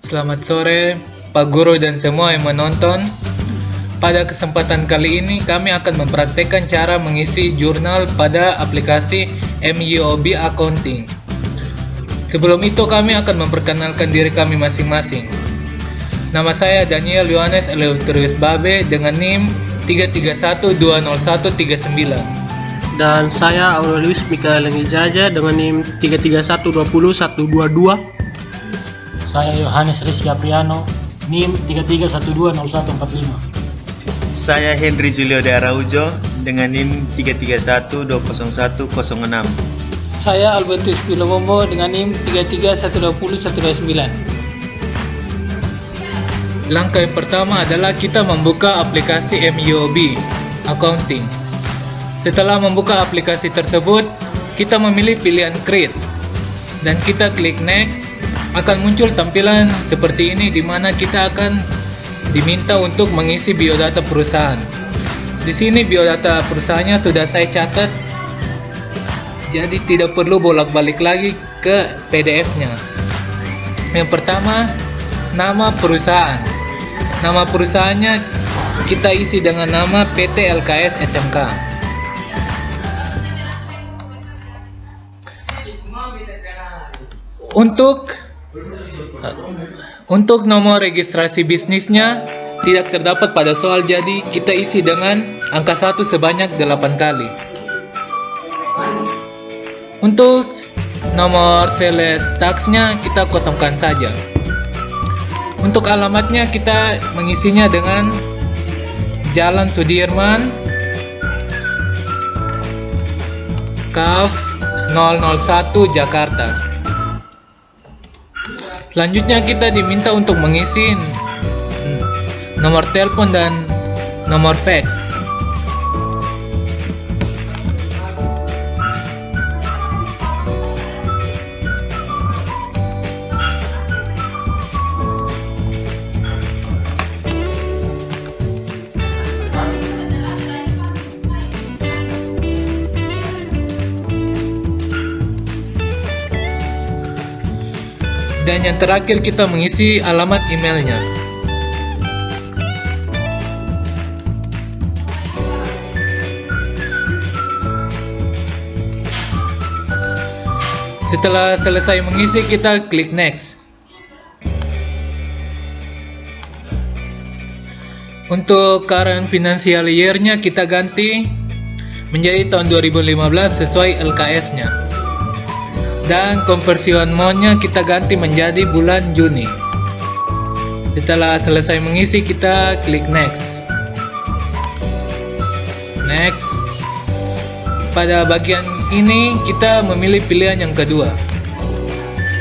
Selamat sore Pak Guru dan semua yang menonton. Pada kesempatan kali ini kami akan mempraktekkan cara mengisi jurnal pada aplikasi MUOB Accounting. Sebelum itu kami akan memperkenalkan diri kami masing-masing. Nama saya Daniel Yohanes Eleuterius Babe dengan NIM 331201139. Dan saya Aurelius Mikael Lengijaja dengan NIM 331201122. Saya Yohanes Rizky Apriano, NIM 331201145. Saya Henry Julio de Araujo dengan NIM 331200106. Saya Albertus Pilomombo dengan NIM 3312019. Langkah yang pertama adalah kita membuka aplikasi MUOB Accounting. Setelah membuka aplikasi tersebut, kita memilih pilihan Create dan kita klik Next. Akan muncul tampilan seperti ini di mana kita akan diminta untuk mengisi biodata perusahaan. Di sini biodata perusahaannya sudah saya catat, jadi tidak perlu bolak-balik lagi ke PDF-nya. Yang pertama, nama perusahaan. Nama perusahaannya kita isi dengan nama PT LKS SMK. Untuk nomor registrasi bisnisnya tidak terdapat pada soal, jadi kita isi dengan angka 1 sebanyak 8 kali. Untuk nomor sales taxnya kita kosongkan saja. Untuk alamatnya kita mengisinya dengan Jalan Sudirman, KAF 001 Jakarta. Selanjutnya kita diminta untuk mengisi nomor telepon dan nomor fax. Dan yang terakhir kita mengisi alamat emailnya. Setelah selesai mengisi, kita klik Next. Untuk current financial year-nya kita ganti menjadi tahun 2015 sesuai LKS-nya. Dan conversion mode-nya kita ganti menjadi bulan Juni. Setelah selesai mengisi, kita klik Next. Next. Pada bagian ini kita memilih pilihan yang kedua.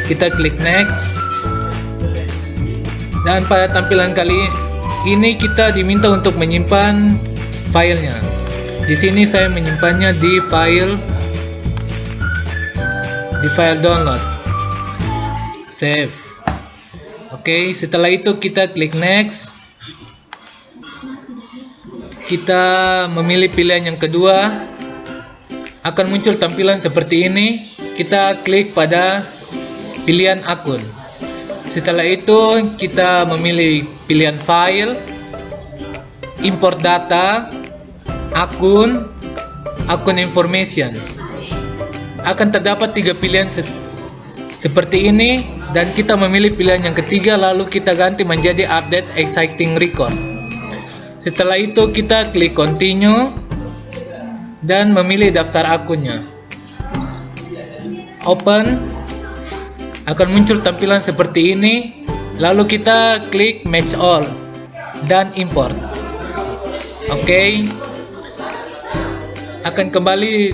Kita klik Next. Dan pada tampilan kali ini kita diminta untuk menyimpan filenya. Di sini saya menyimpannya di file download, save. Oke, setelah itu kita klik Next. Kita memilih pilihan yang kedua. Akan muncul tampilan seperti ini. Kita klik pada pilihan akun. Setelah itu kita memilih pilihan file, import data, akun information. Akan terdapat 3 pilihan seperti ini, dan kita memilih pilihan yang ketiga, lalu kita ganti menjadi update existing record. Setelah itu kita klik continue dan memilih daftar akunnya. Open. Akan muncul tampilan seperti ini, lalu kita klik match all dan import. Oke. Akan kembali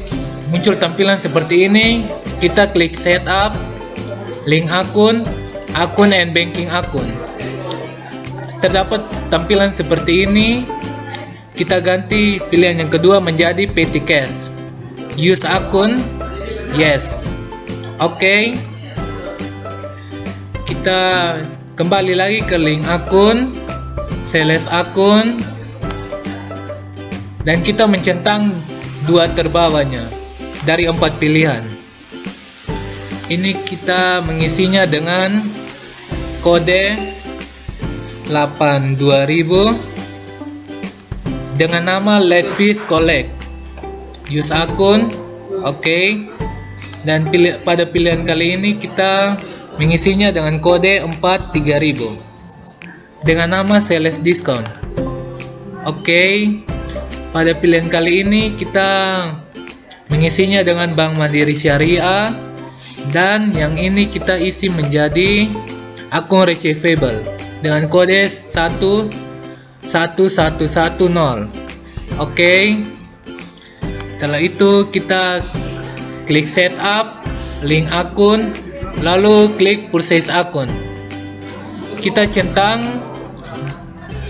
muncul tampilan seperti ini. Kita klik setup, link akun and banking akun. Terdapat tampilan seperti ini. Kita ganti pilihan yang kedua menjadi petty cash. Use akun, yes. Oke. Kita kembali lagi ke link akun, sales akun, dan kita mencentang 2 terbawahnya dari 4 pilihan. Ini kita mengisinya dengan kode 82000 dengan nama Letfish Collect. Use akun, oke. Dan pada pilihan kali ini kita mengisinya dengan kode 43000 dengan nama Sales Discount. Oke. Pada pilihan kali ini kita mengisinya dengan Bank Mandiri Syariah, dan yang ini kita isi menjadi akun receivable dengan kode 11110. Oke. Setelah itu kita klik setup, link akun, lalu klik purchase akun. Kita centang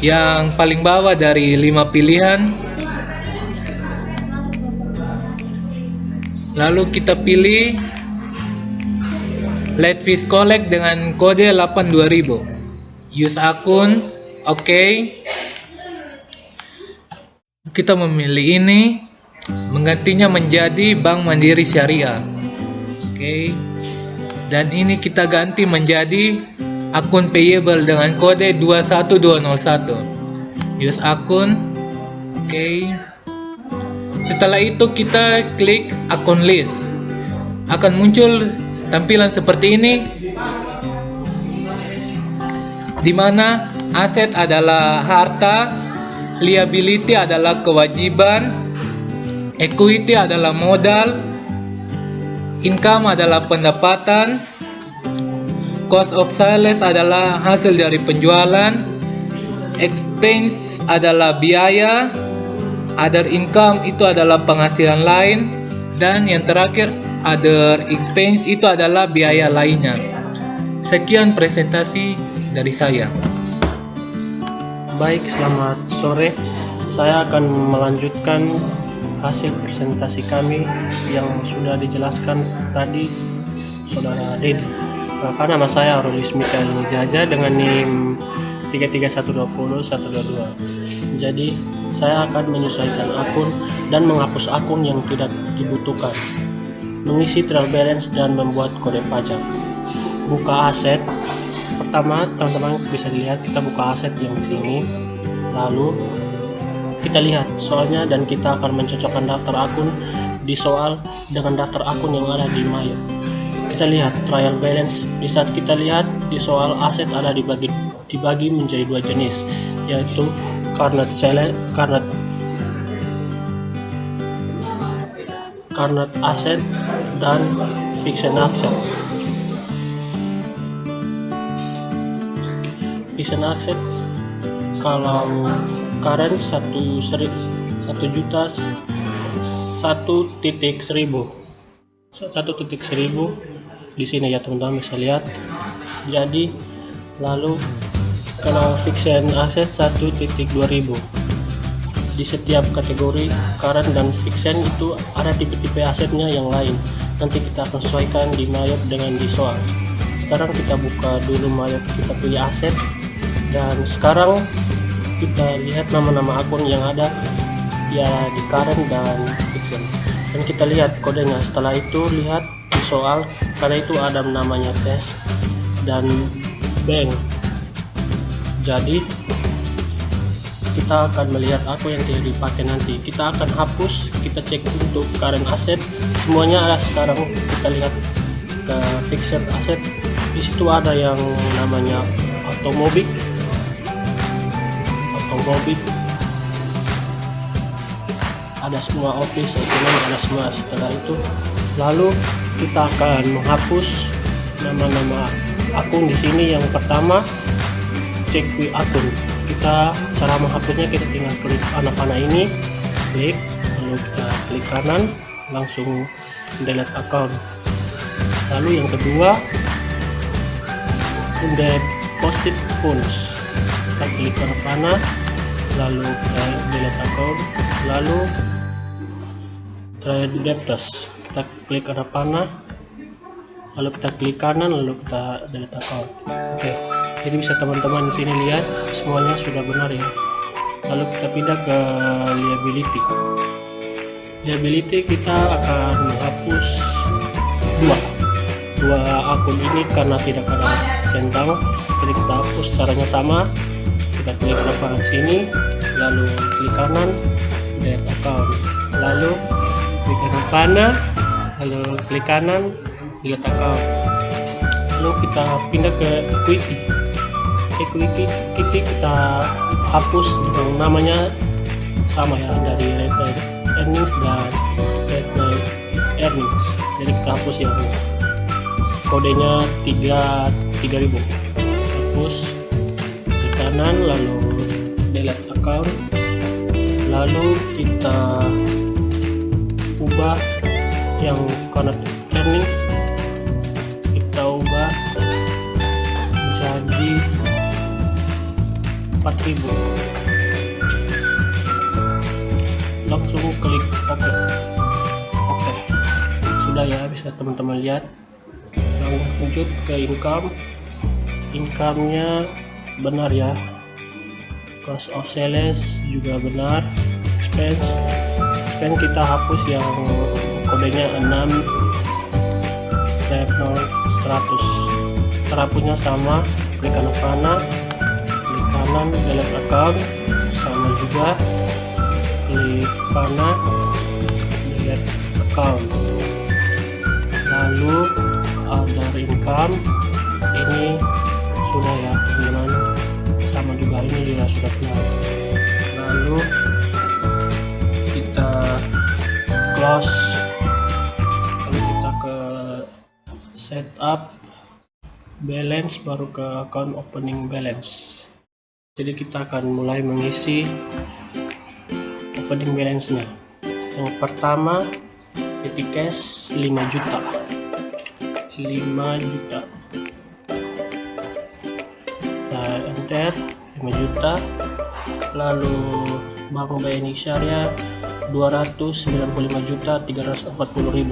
yang paling bawah dari 5 pilihan, lalu kita pilih Letfish Collect dengan kode 82000. Use akun, oke. Kita memilih ini, menggantinya menjadi Bank Mandiri Syariah. Oke. Dan ini kita ganti menjadi akun payable dengan kode 21201. Use akun. Oke. Setelah itu kita klik akun list. Akan muncul tampilan seperti ini, di mana aset adalah harta, liability adalah kewajiban, equity adalah modal, income adalah pendapatan, cost of sales adalah hasil dari penjualan, expense adalah biaya, other income itu adalah penghasilan lain, dan yang terakhir other expense itu adalah biaya lainnya. Sekian presentasi dari saya. Baik, selamat sore. Saya akan melanjutkan hasil presentasi kami yang sudah dijelaskan tadi Saudara Dedi. Nama saya Aurelis Mikael Nijaja dengan NIM 33120122. Jadi saya akan menyesuaikan akun dan menghapus akun yang tidak dibutuhkan, mengisi trial balance dan membuat kode pajak. Buka aset. Pertama, teman-teman bisa dilihat kita buka aset yang sini, lalu kita lihat soalnya dan kita akan mencocokkan daftar akun di soal dengan daftar akun yang ada di Mayo. Kita lihat trial balance. Di saat kita lihat di soal aset ada dibagi menjadi dua jenis, yaitu current asset dan fiction asset. Fiction asset kalau current 1.1000 di sini ya teman-teman bisa lihat. Jadi lalu kalau fiction asset 1.2000. Di setiap kategori current dan fiction itu ada tipe-tipe asetnya yang lain. Nanti kita akan sesuaikan di Mayop dengan di soal. Sekarang kita buka dulu Mayop, kita pilih aset, dan sekarang kita lihat nama-nama akun yang ada ya di current dan fiction, dan kita lihat kodenya. Setelah itu lihat di soal, karena itu ada namanya tes dan bank. Jadi kita akan melihat akun yang tidak dipakai nanti. Kita akan hapus, kita cek untuk current asset, semuanya ada. Sekarang kita lihat ke fixed asset, di situ ada yang namanya automobil, ada semua office, ekonomi, ada semua. Setelah itu lalu kita akan menghapus nama-nama akun di sini. Yang pertama cek akun. Kita cara menghapusnya kita tinggal klik panah-panah ini, klik, lalu kita klik kanan, langsung delete account. Lalu yang kedua deposit funds, kita klik panah, lalu kita delete account, lalu trade debtors, kita klik panah, lalu kita klik kanan, lalu kita delete account. Oke. Jadi bisa teman-teman di sini lihat semuanya sudah benar ya. Lalu kita pindah ke liability. Liability kita akan menghapus dua akun ini karena tidak ada centang. Jadi kita hapus, caranya sama. Kita klik kanan sini, lalu klik kanan, delete account, lalu klik kanan, lalu klik kanan, delete account. Lalu kita pindah ke equity. Equity kita hapus dengan namanya sama ya, dari retail earnings dan retail earnings. Jadi kita hapus yang kodenya 3000. Hapus di kanan, lalu delete account, lalu kita ubah yang connect earnings, kita ubah jadi 4000. Langsung klik OK. Oke, sudah ya, bisa teman-teman lihat. Lanjut ke income-nya benar ya, cost of sales juga benar, expense kita hapus yang kodenya 6 step 100. Terapunya sama, klik kanan, delete account, sama juga klik kanan, delete account. Lalu ada income, ini sudah ya teman-teman, sama juga ini juga sudah keluar. Lalu kita close, lalu kita ke setup balance, baru ke account opening balance. Jadi kita akan mulai mengisi opening balance nya. Yang pertama petty cash 5 juta. Kita enter 5 juta. Lalu Bank BNI Syariah 295.340.000.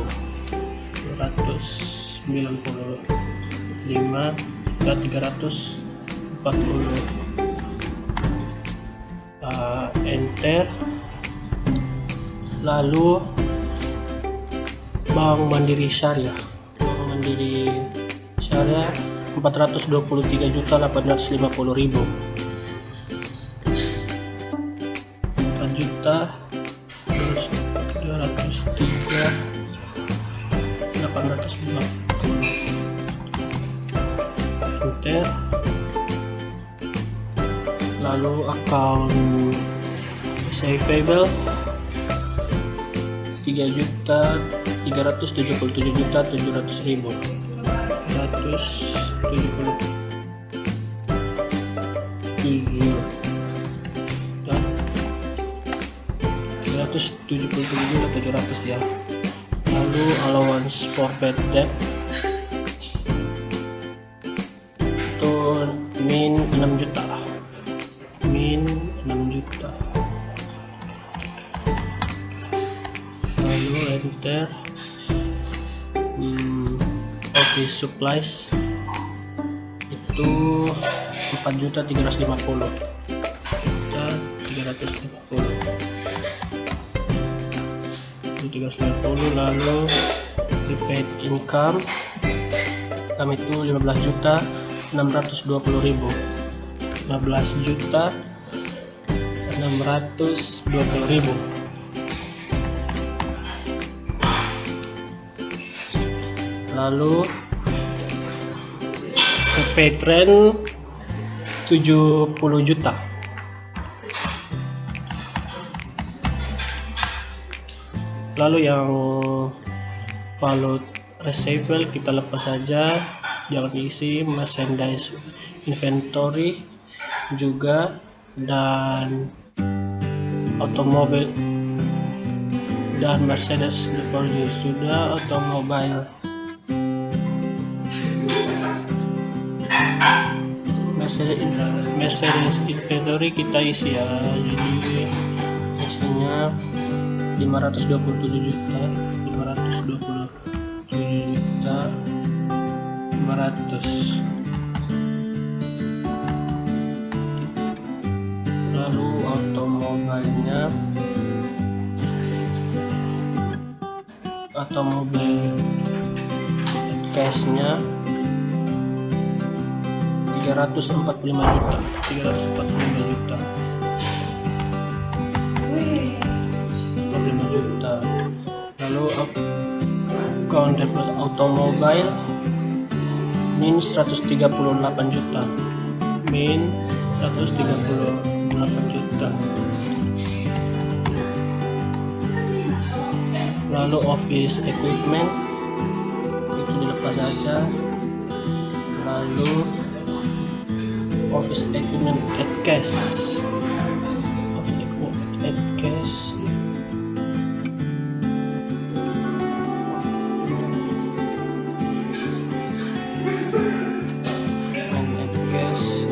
295.340. Enter. Lalu Bank Mandiri Syariah 423.850.000. 4 juta terus 203.850. Enter. Lalu account receivable 3.377.700.000. 377.700 ya. Lalu allowance for bad debt itu min 6 juta. Lalu enter. Office supplies itu 4.350.000. Lalu prepaid income kami itu 15.620.000. 15.620.000. Lalu prepaid rent 70 juta. Lalu yang valued receivable kita lepas saja, jangan isi. Merchandise inventory juga, dan otomobil dan Mercedes delivery sudah. Otomobil Mercedes inventory kita isi ya, jadi isinya 527 juta 500. Lalu otomobil cashnya 3 345 juta. 345 juta. 45 juta. Lalu account debit automobile min 138 juta. Min 138 juta. Lalu office equipment itu dilepas saja. Lalu office equipment at cash. Office equipment at cash. And at cash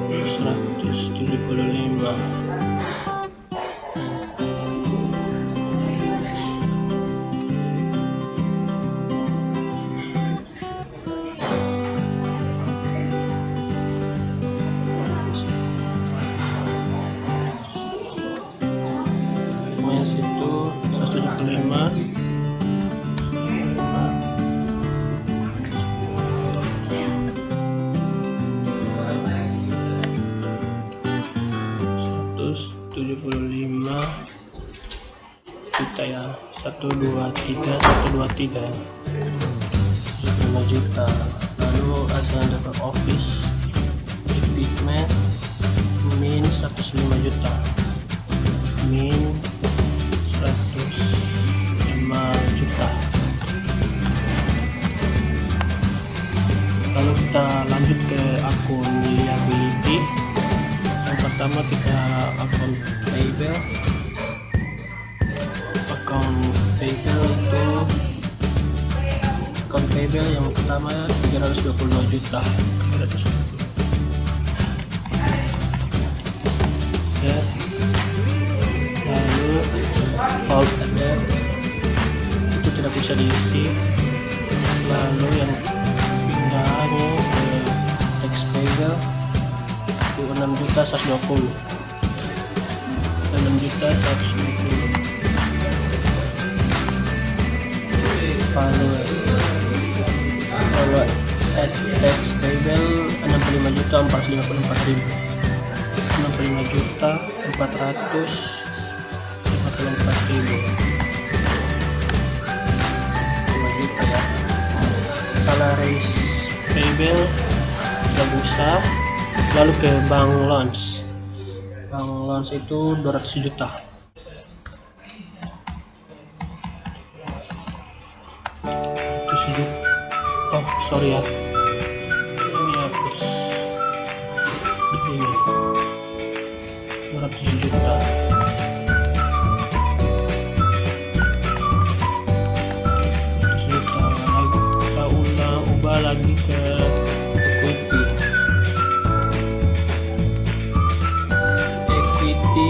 175. Itu 175. Juta ya, 123 5 juta. Lalu asal dapat office equipment min 105 juta. Min 105 juta. Lalu kita lanjut ke akun liability. Yang pertama kita akun payable. Akun payable yang pertama 322 juta. Ya. Lalu hold debt itu tidak bisa diisi. Lalu yang pindahnya ke tax payable itu 6 juta 120. 6 juta 120. Lalu at tax payable 65 juta 454 ribu. 65 juta 454 ribu. 5 juta ya. Salaries payable tidak bisa. Lalu ke bank loans. Bank loans itu 200 juta. Oh sorry ya, ini hapus ini 200 juta. Kita ubah lagi ke equity.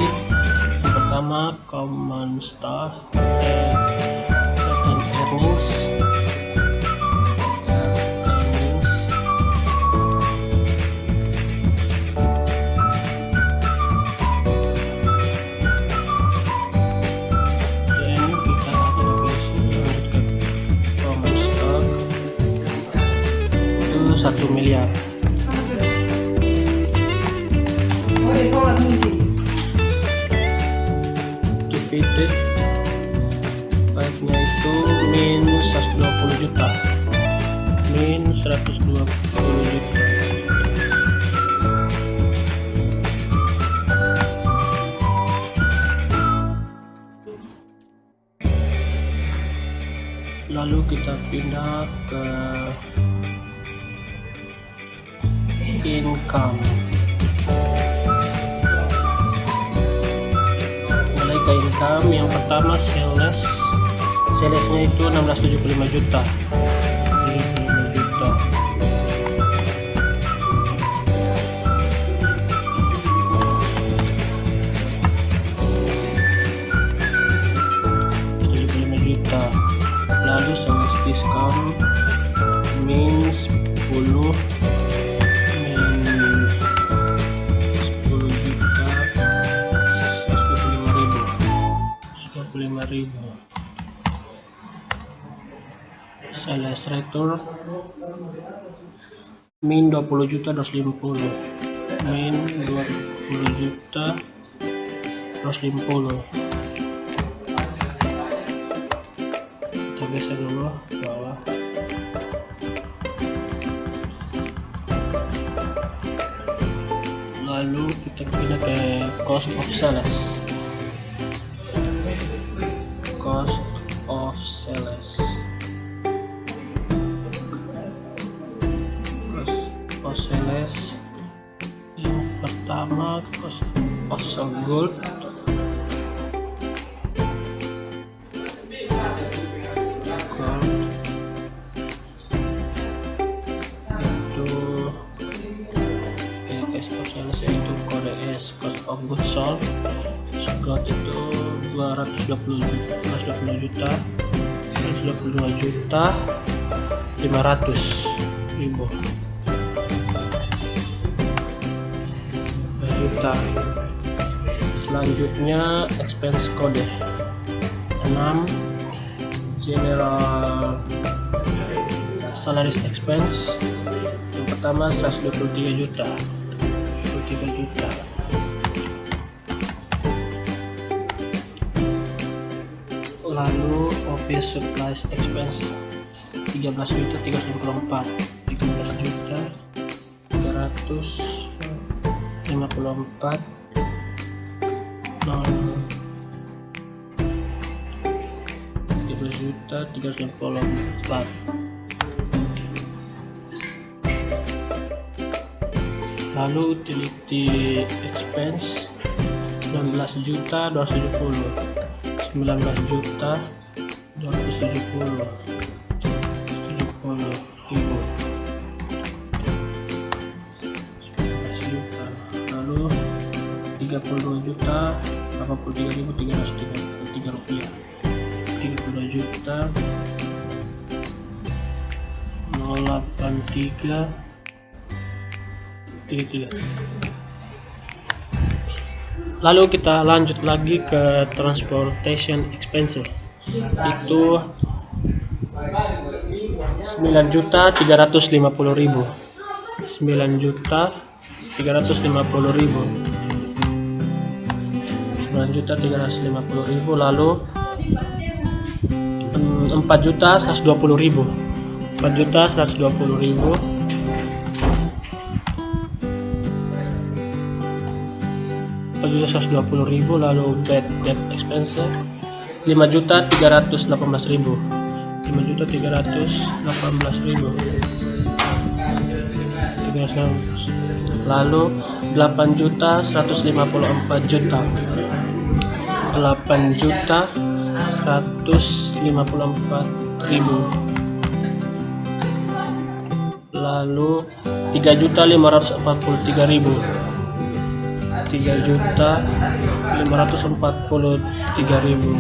Yang pertama common stock and earnings. Itu 1 miliar. Divided 5 itu minus 120 juta. Minus 120 juta. Lalu kita pindah ke income. Mulai ke income, yang pertama salesnya itu 675 juta. 75 juta. Lalu sales discount min 10 juta 125.000. Sales return min 20 juta 250, min 20 juta 250. Kita geser dulu bawah. Lalu kita pindah ke cost of sales. Cost of sales. Cost of sales. Yang pertama cost of sold gold. Yaitu kode S, cost of goods sold. Gold itu 222 juta 500.000. Juta. Selanjutnya expense kode 6, general salaries expense. Yang pertama 123 juta. Lalu office supplies expense 13 juta 354, 13 juta 354, 13 juta 354. Lalu utility expense 19 juta 270, 19 juta 270 ribu. 19 juta. Lalu 32 juta 83.333 rupiah. 32 juta 083 33. Lalu kita lanjut lagi ke transportation expense, itu 9 juta 350 ribu. 9 juta 350 ribu. 9 juta 350 ribu. Lalu 4 juta 120 ribu. 4 juta 120 ribu. Juta 120 ribu. Lalu bad debt expense 5 juta 318 ribu. 5 juta 318 ribu. Lalu 8 juta 154 juta. 8 juta 154 ribu. Lalu 3 juta 543 ribu. 3 juta 543 ribu.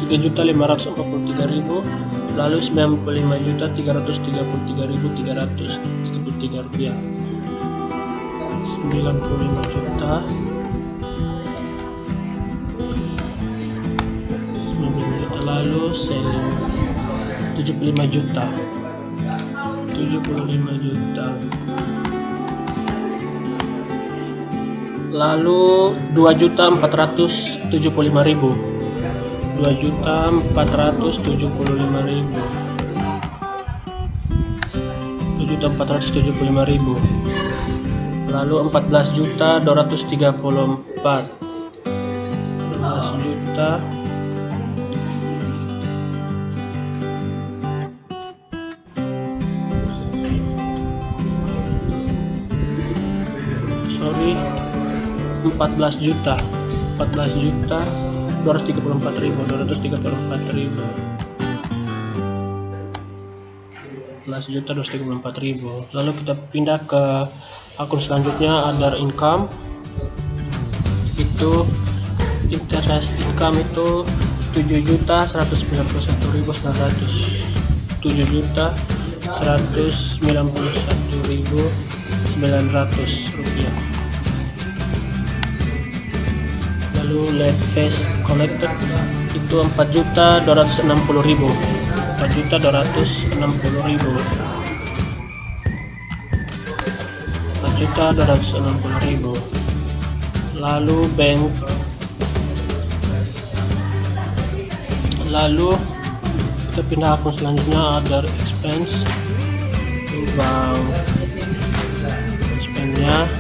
3 juta 543 ribu. Lalu 95 juta 333 ribu 333 rupiah. 95 juta 95 juta. Lalu selling 75 juta. 75 juta. Lalu 2 juta 475 ribu. 2 juta 475 ribu. 2 juta 475 ribu. Lalu 14 juta 234. 14 juta 14 juta 234 ribu. 14 juta 234 ribu. Lalu kita pindah ke akun selanjutnya, other income. Itu interest income itu 7 juta 191 ribu 900. 7 juta 191 ribu 900 rupiah. Lalu late fees collected itu 4.260.000. 4.260.000. 4.260.000. Lalu kita pindah akun selanjutnya, other expense. Itu bank expense-nya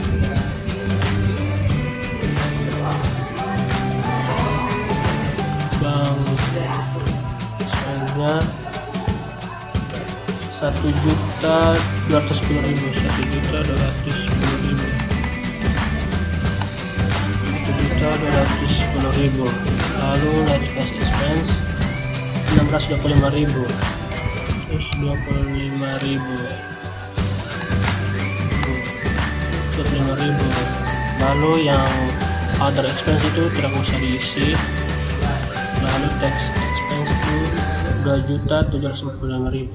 Rp1.210.000. Lalu next cash expense 625.000. Terus 25.000. Lalu yang other expense itu tidak usah diisi. Lalu tax expense itu 2.745.000.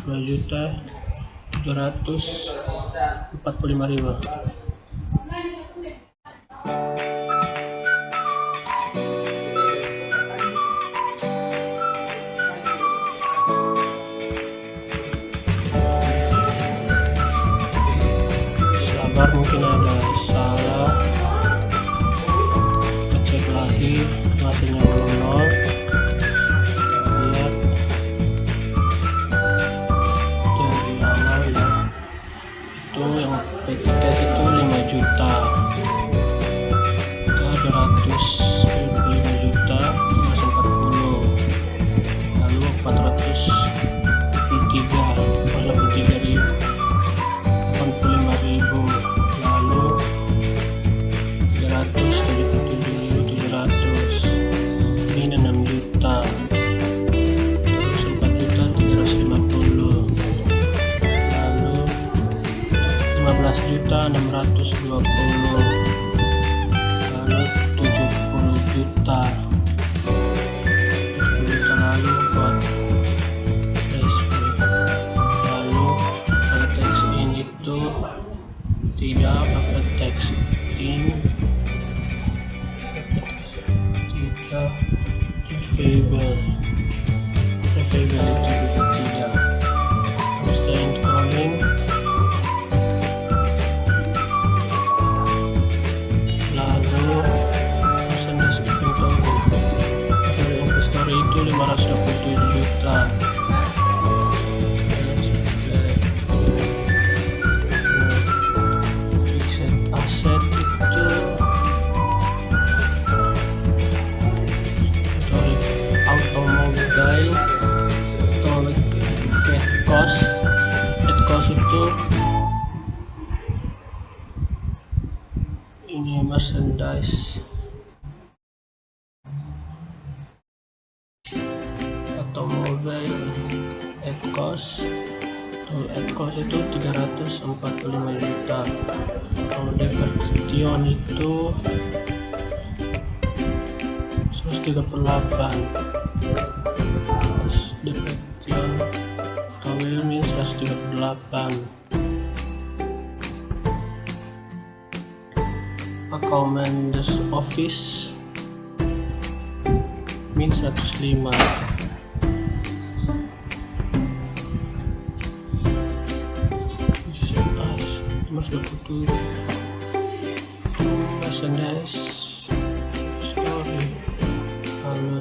2.745.000. Sabar, mungkin ada salah. Kita cek lagi, hasilnya belum nol. Lihat dari awal ya, itu yang PT cash itu 5 juta, kita 225 juta masih 40, lalu 423.000, 85.000, lalu 377.700, ini 6 juta, terus 4.350, lalu 15.620, lalu 70 juta, lalu buat SP, lalu pakai tax in itu tidak pakai tax in, tidak available itu juga tidak. Terus incoming, lalu percentage inventory dari investor itu 527 juta. Fixed asset itu automobile at cost itu ini merchandise automobile at cost itu 345 juta. Kalau depreciation itu 138. Terus depreciation KWL minus 138. Accountants office min 105. Merchandise story, lalu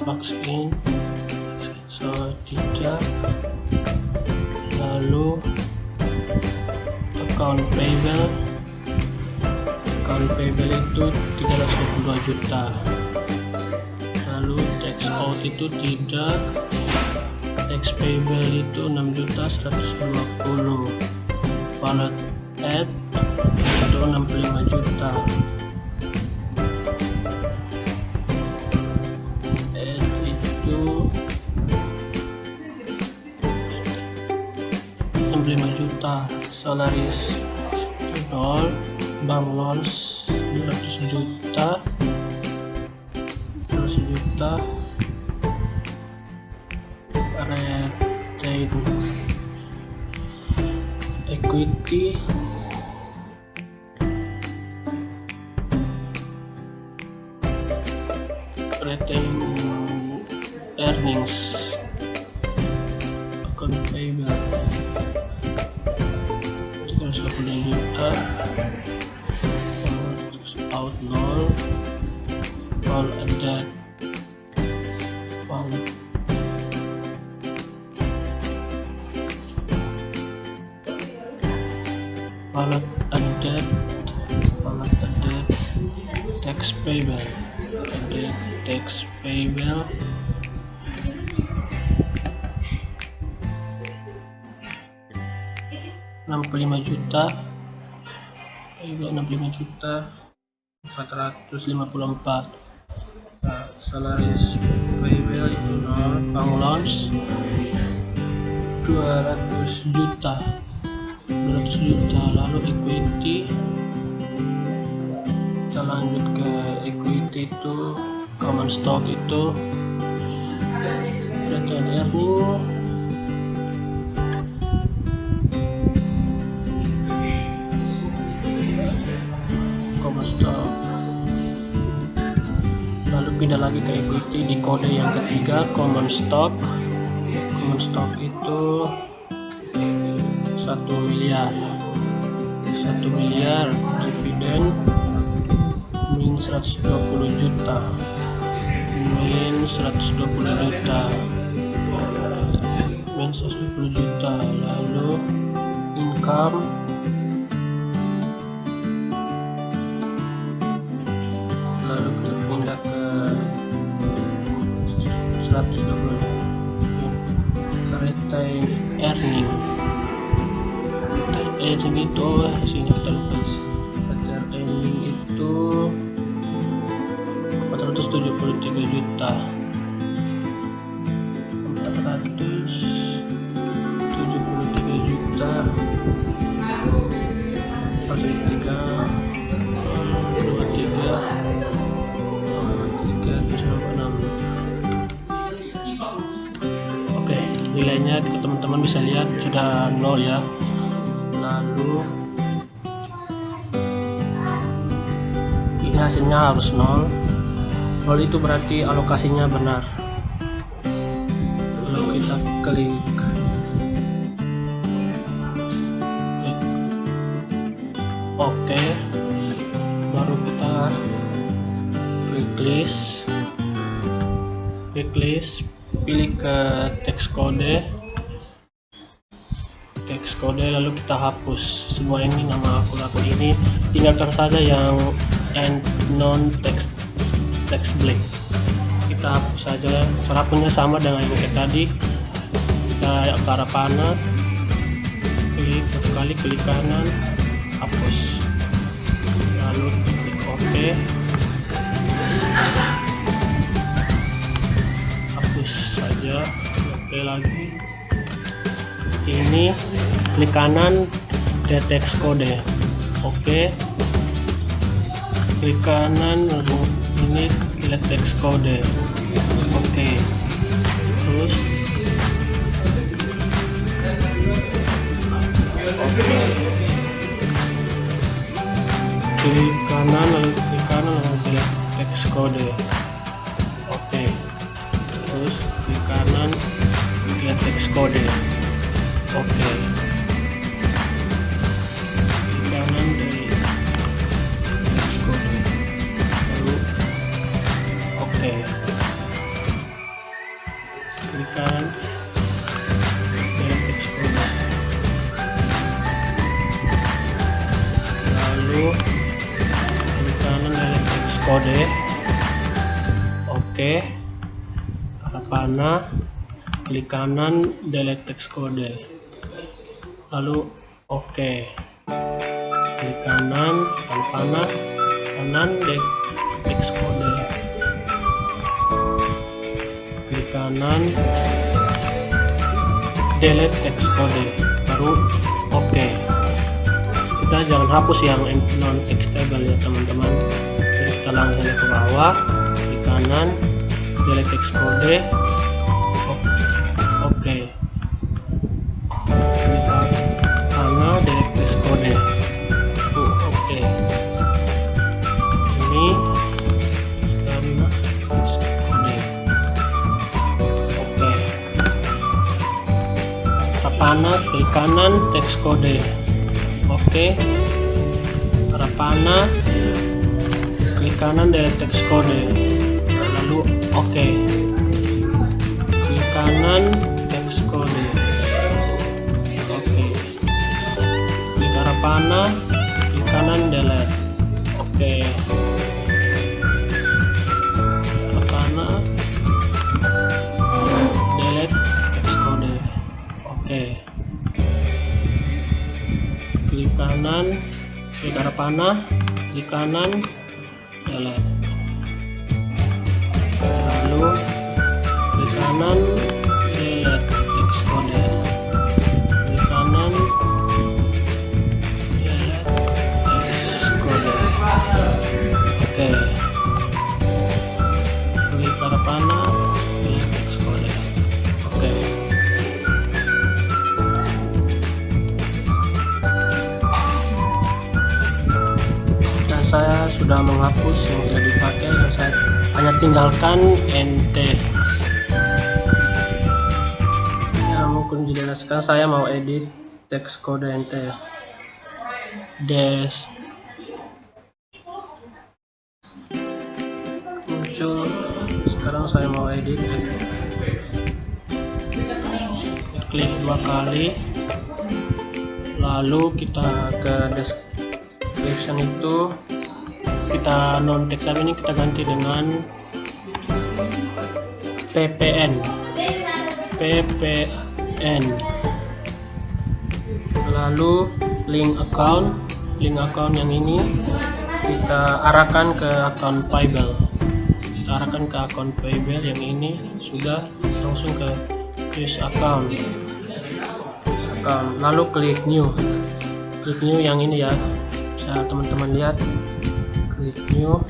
fax in so tidak, lalu account payable itu 322 juta, lalu tax out itu tidak, tax payable itu 6.120, wallet add itu 65 juta, add itu 65 juta, salaries itu 0, bank loans 200 juta, retain equity earnings account payable 380 juta, out 0, all added fund wallet added tax payable, added tax payable 65 juta, 65 juta 454. Salaries payable itu 0, bank loans 200 juta, lalu equity. Kita lanjut ke equity, itu common stock itu return earning common stock, lalu pindah lagi ke equity di kode yang ketiga common stock itu 1 miliar dividen min 120 juta, lalu income lalu kita pindah ke 120 retain earning itu sini kita lepas. Retain earning itu 473 juta, 23 Oke, nilainya teman-teman bisa lihat sudah 0 ya. Lalu ini hasilnya harus 0 itu berarti alokasinya benar. Lalu kita klik oke, baru kita klik list, pilih ke teks kode, lalu kita hapus semua ini, nama akun ini, tinggalkan saja yang and non text blank. Kita hapus saja, cara punya sama dengan yang kayak tadi. Kita ke arah panah, klik satu kali, klik kanan, hapus, lalu klik OK, hapus saja, oke lagi. Ini klik kanan, deteksi kode, oke, klik kanan, lalu ini deteksi kode, oke, terus oke, klik kanan lalu deteksi kode, oke, terus klik kanan deteksi kode, oke, klik kanan deteksi kode, lalu oke, klik kanan deteksi kode, lalu klik kanan deteksi kode, oke, arah panah, klik kanan delete text kode, lalu oke, klik kanan panah kanan text kode, klik kanan delete text kode, baru oke. Kita jangan hapus yang non textable ya teman-teman. Jadi kita langsung ke bawah, klik kanan delete text kode, oke, klik kanan delete text kode, oke. Ini sekarang text kode, panah, klik kanan, teks kode. Oke. Arah panah, klik kanan, delete teks kode. Lalu oke. Klik kanan, teks kode. Oke. Klik arah panah, klik kanan, delete. Oke. Arah panah, delete teks kode. Oke. Klik kanan, klik arah panah, klik kanan, delete. Lalu klik kanan, delete teks kode. Klik kanan, delete teks kode. Oke. Klik arah panah, delete teks kode. Oke. Saya sudah menghapus yang tidak dipakai, dan saya hanya tinggalkan ente. Ya, mungkin dijelaskan saya mau edit teks kode ente. Dash muncul. Sekarang saya mau edit. Klik 2 kali, lalu kita ke description itu. Kita non teks ini kita ganti dengan ppn. Lalu link account yang ini kita arahkan ke akun Paybel. Yang ini sudah langsung ke use account. Lalu klik new yang ini ya. Bisa teman-teman lihat. Klik new,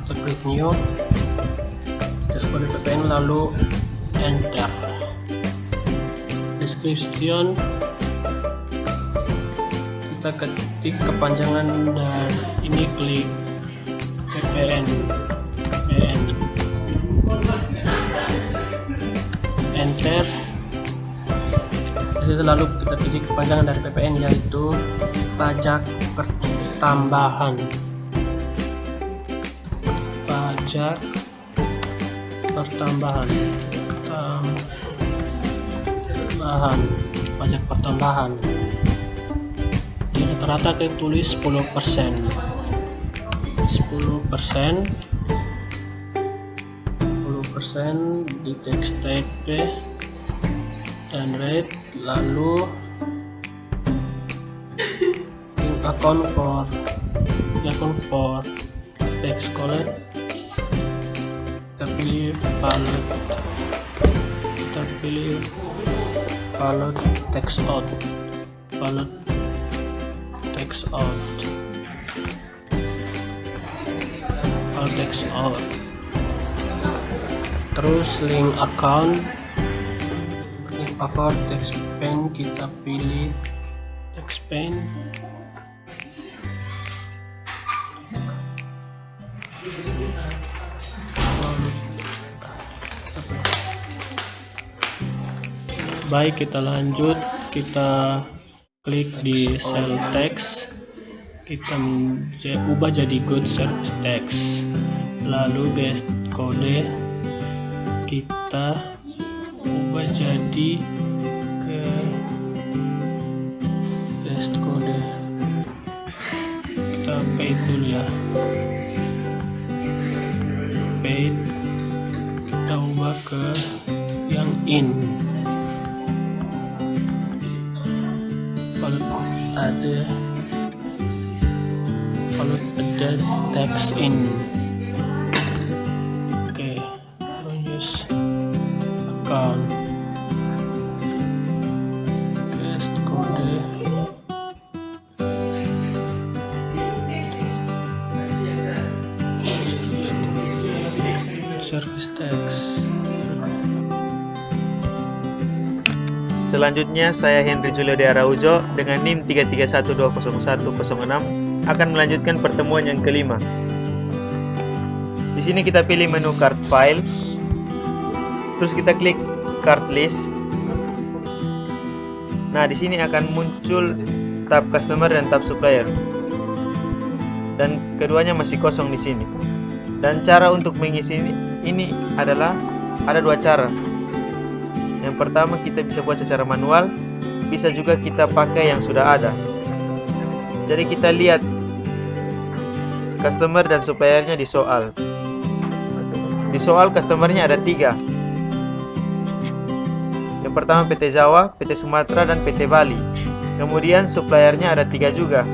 kita klik new, terus kode VPN, lalu enter. Description kita ketik kepanjangan dan ini klik VPN, enter. Lalu kita ketik kepanjangan dari VPN, yaitu pajak pertambahan. Di rata-rata kita tulis 10%. 10% di teks TP dan rate, lalu account for text collect, kita pilih valid text out, terus link account, link password text pen, kita pilih text pen. Baik, kita lanjut, kita klik di cell text, kita ubah jadi good service text, lalu guest kode kita ubah jadi ke guest kode, kita paid dulu ya, paid kita ubah ke yang in. Ada text in. Oke, use account, guest kode, service text. Selanjutnya saya Henry Julio de Araujo dengan NIM 331200106 akan melanjutkan pertemuan yang kelima. Di sini kita pilih menu card file, terus kita klik card list. Nah, di sini akan muncul tab customer dan tab supplier. Dan keduanya masih kosong di sini. Dan cara untuk mengisi ini adalah ada dua cara. Yang pertama, kita bisa buat secara manual, bisa juga kita pakai yang sudah ada. Jadi kita lihat customer dan suppliernya di soal. Di soal customernya ada 3. Yang pertama PT Jawa, PT Sumatera, dan PT Bali. Kemudian suppliernya ada 3 juga.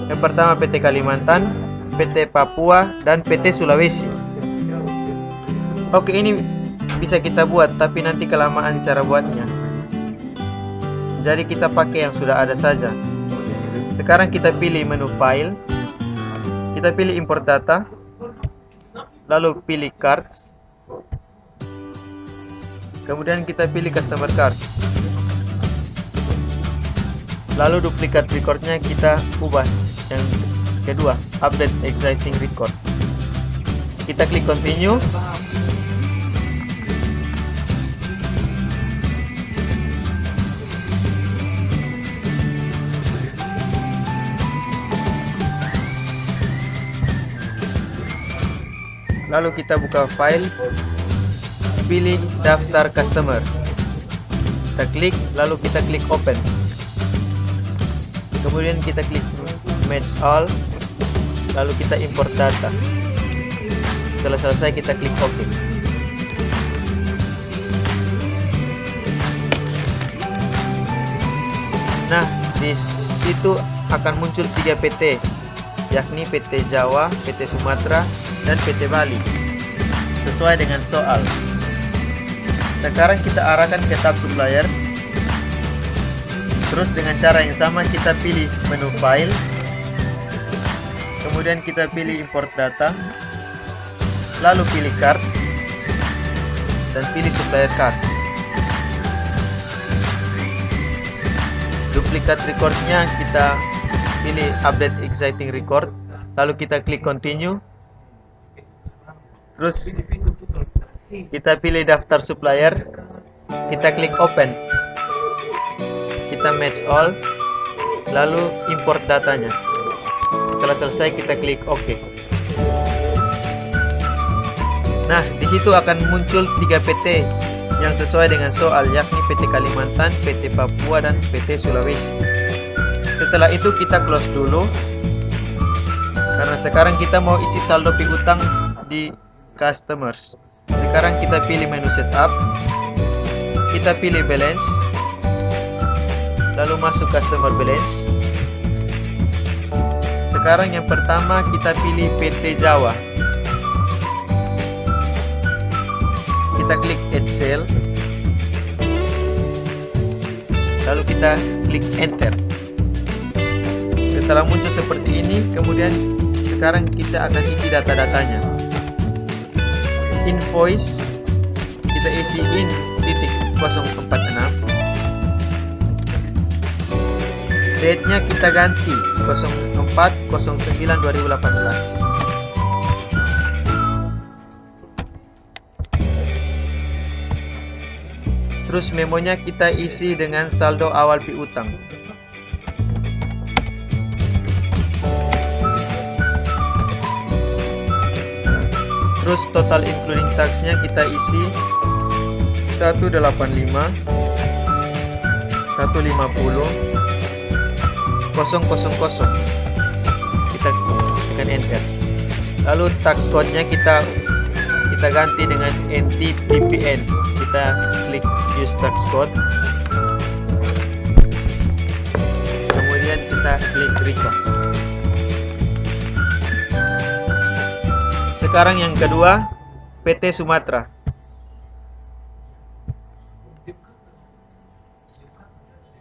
Yang pertama PT Kalimantan, PT Papua, dan PT Sulawesi. Oke, ini bisa kita buat, tapi nanti kelamaan cara buatnya. Jadi kita pakai yang sudah ada saja. Sekarang kita pilih menu file, kita pilih import data, lalu pilih cards, kemudian kita pilih customer card, lalu duplikat recordnya kita ubah yang kedua, update existing record. Kita klik continue. Lalu kita buka file, pilih daftar customer, kita klik, lalu kita klik open, kemudian kita klik match all, lalu kita import data. Setelah selesai kita klik OK. Nah, di situ akan muncul 3 PT, yakni PT Jawa, PT Sumatera, dan PT Bali, sesuai dengan soal. Sekarang kita arahkan ke tab supplier. Terus dengan cara yang sama kita pilih menu file, kemudian kita pilih import data, lalu pilih cards, dan pilih supplier cards. Duplikat recordnya kita pilih update existing record, lalu kita klik continue. Terus kita pilih daftar supplier, kita klik open, kita match all, lalu import datanya. Setelah selesai kita klik OK. Nah, di situ akan muncul 3 PT yang sesuai dengan soal, yakni PT Kalimantan, PT Papua, dan PT Sulawesi. Setelah itu kita close dulu, karena sekarang kita mau isi saldo piutang di customers. Sekarang kita pilih menu setup, kita pilih balance, lalu masuk customer balance. Sekarang yang pertama kita pilih PT Jawa, kita klik add cell, lalu kita klik enter. Setelah muncul seperti ini, kemudian sekarang kita akan isi data-datanya. Invoice kita isi in titik 046, date nya kita ganti 04/09/2018. Terus memonya kita isi dengan saldo awal piutang. Terus total including tax-nya kita isi 185, 150, 000. Kita tekan enter. Lalu tax code-nya kita ganti dengan NTPPN. Kita klik use tax code. Kemudian kita klik record. Sekarang yang kedua, PT Sumatera.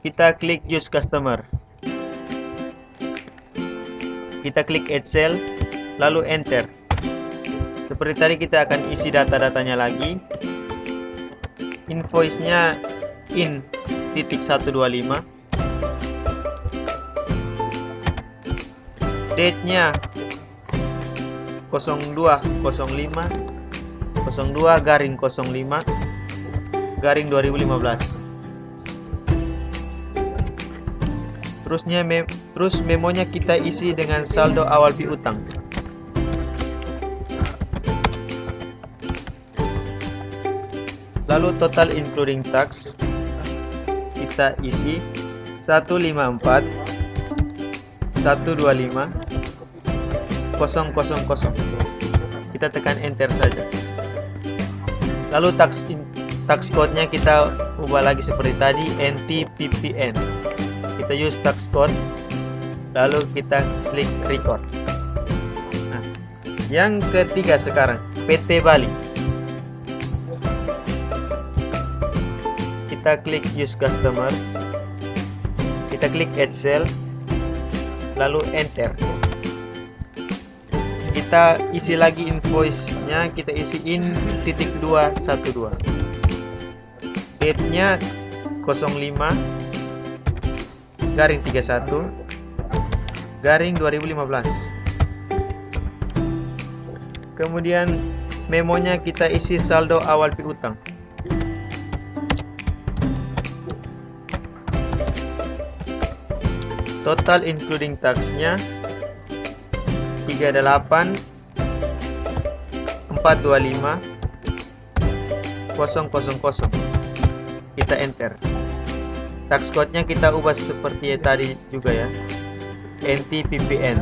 Kita klik use customer. Kita klik add cell, lalu enter. Seperti tadi kita akan isi data-datanya lagi. Invoice-nya in titik 125. Date-nya 02/05 02/05. garing 2015. Terus memonya kita isi dengan saldo awal piutang. Lalu total including tax kita isi 154 125 000. Kita tekan enter saja. Lalu tax code-nya kita ubah lagi seperti tadi, NTPPN. Kita use tax code, lalu kita klik record. Nah, yang ketiga sekarang PT Bali. Kita klik use customer, kita klik add cell, lalu enter. Kita isi lagi invoice-nya, kita isi in.212. Date-nya 05/31/2015. Kemudian memonya kita isi saldo awal piutang. Total including tax-nya 38.425.000. Kita enter. Tax code-nya kita ubah seperti tadi juga ya, NTPPN.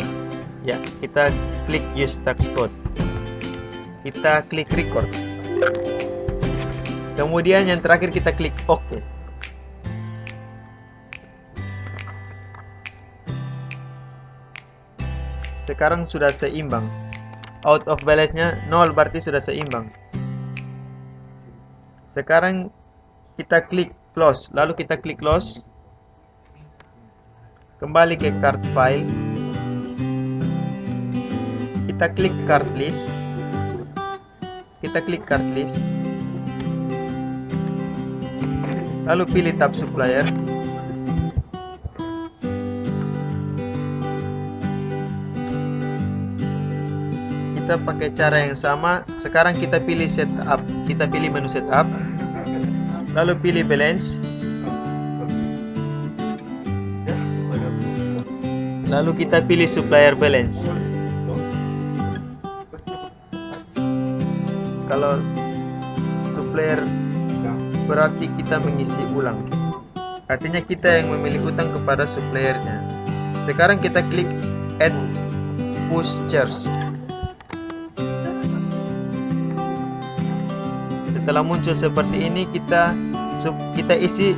Ya, kita klik use tax code. Kita klik record. Kemudian yang terakhir kita klik OK. Sekarang sudah seimbang. Out of balance-nya 0, berarti sudah seimbang. Sekarang kita klik close, lalu kita klik close. Kembali ke card file. Kita klik card list. Kita klik card list. Lalu pilih tab supplier. Kita pakai cara yang sama. Sekarang kita pilih setup. Kita pilih menu setup. Lalu pilih balance. Lalu kita pilih supplier balance. Kalau supplier berarti kita mengisi ulang. Artinya kita yang memilih utang kepada suppliernya. Sekarang kita klik add push charge. Setelah muncul seperti ini, kita isi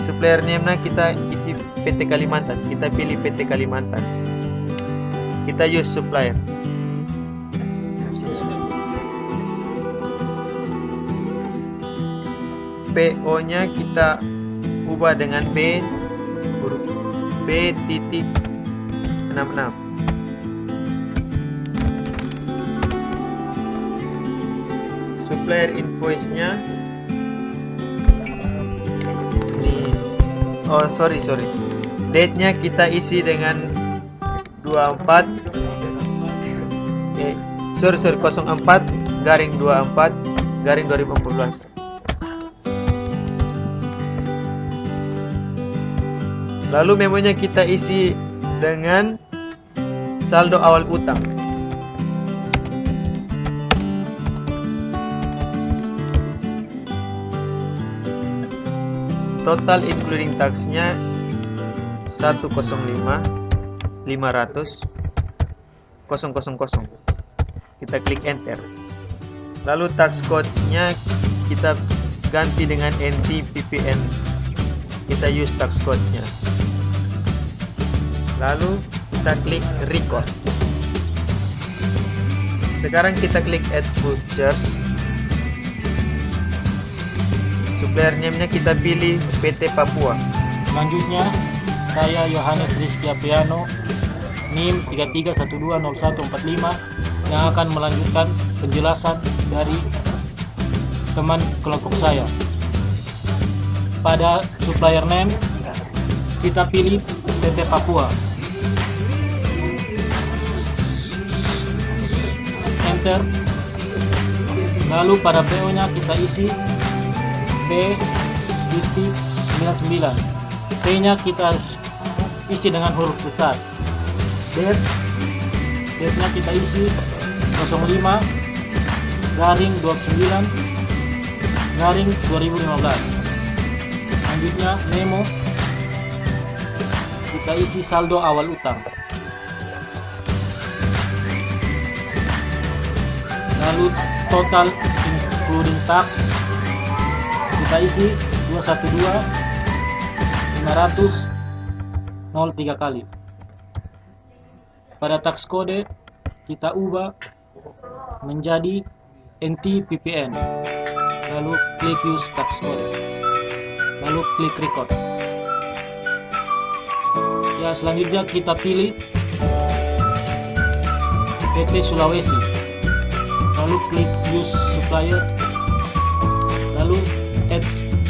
supplier name-nya, kita isi PT Kalimantan. Kita pilih PT Kalimantan. Kita use supplier. PO-nya kita ubah dengan huruf B.66. Supplier invoice-nya ini, sorry date-nya kita isi dengan 04/24/2014. Lalu memonya kita isi dengan saldo awal utang. Total including tax-nya 105.500.000. Kita klik enter. Lalu tax code-nya kita ganti dengan NTPPN. Kita use tax code-nya. Lalu kita klik record. Sekarang kita klik add vouchers. Supplier name-nya kita pilih PT Papua. Selanjutnya, saya Yohanes Rizky Apriano, NIM 33120145, yang akan melanjutkan penjelasan dari teman kelompok saya. Pada supplier name, kita pilih PT Papua. Enter. Lalu pada PO-nya kita isi P99. P-nya kita isi dengan huruf besar. Date-nya kita isi 05/29/2015. Selanjutnya memo, kita isi saldo awal utang. Lalu total including tax kita isi 212.500 kali. Pada tax kode kita ubah menjadi NT-PPN, lalu klik use tax code, lalu klik record. Ya, selanjutnya kita pilih PT Sulawesi, lalu klik use supplier, lalu add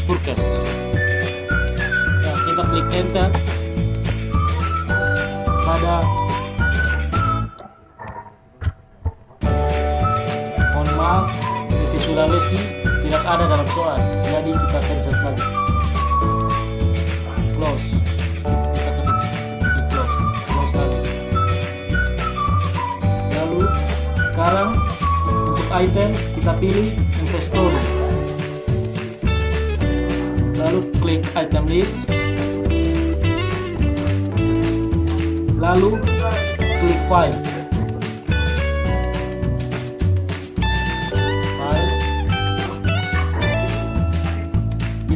purchase. Ya, kita klik enter. Pada PT Sulawesi tidak ada dalam soal, jadi kita cancel lagi. Close. Kita ketik close lagi. Lalu sekarang untuk item kita pilih inventory. Lalu klik item list. Lalu klik file.